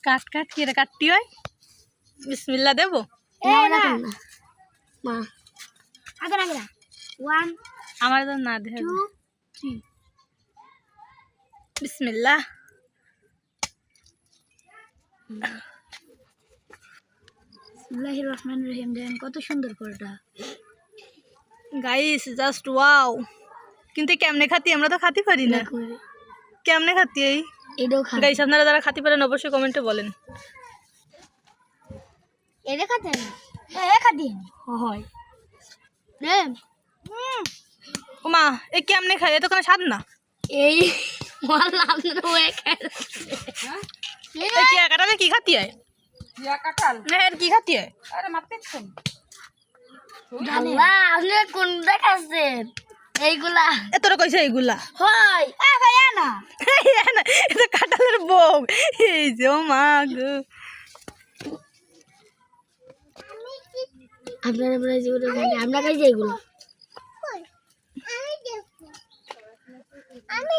কাট কাট কি রে কাটতি হয় বিসমিল্লাহ দেব না মা আগে আগে 1 আমার তো না দে 2 3 বিসমিল্লাহ বিসমিল্লাহির রহমানির রহিম দেন কত সুন্দর ফলটা গাইস জাস্ট ওয়াও কিন্তু কেমনে খাতি আমরা তো খাতি পারি না কেমনে খাতি এই এটাও খা গাইস আপনারা যারা খাতি পারেন অবশ্যই কমেন্টে বলেন এটা খাতে না এ খাতি হয় রে ওমা এই কেমনে খায় এত কোনো স্বাদ না এই মারলাম ওয়ে এই কি কাটালে কি খাতি হয় ইয়া কাটাল না এর কি খাতি হয় আরে মারতেছেন আল্লাহ আপনি কোনটা খাচ্ছেন এইগুলা এতটা কইছে এইগুলা হয় আ ভাইয়া না এটা কাটালের বউ এই যে ও মা গো আপনারা আমরা যেগুলো জানি আমরা খাইছি এগুলো আমি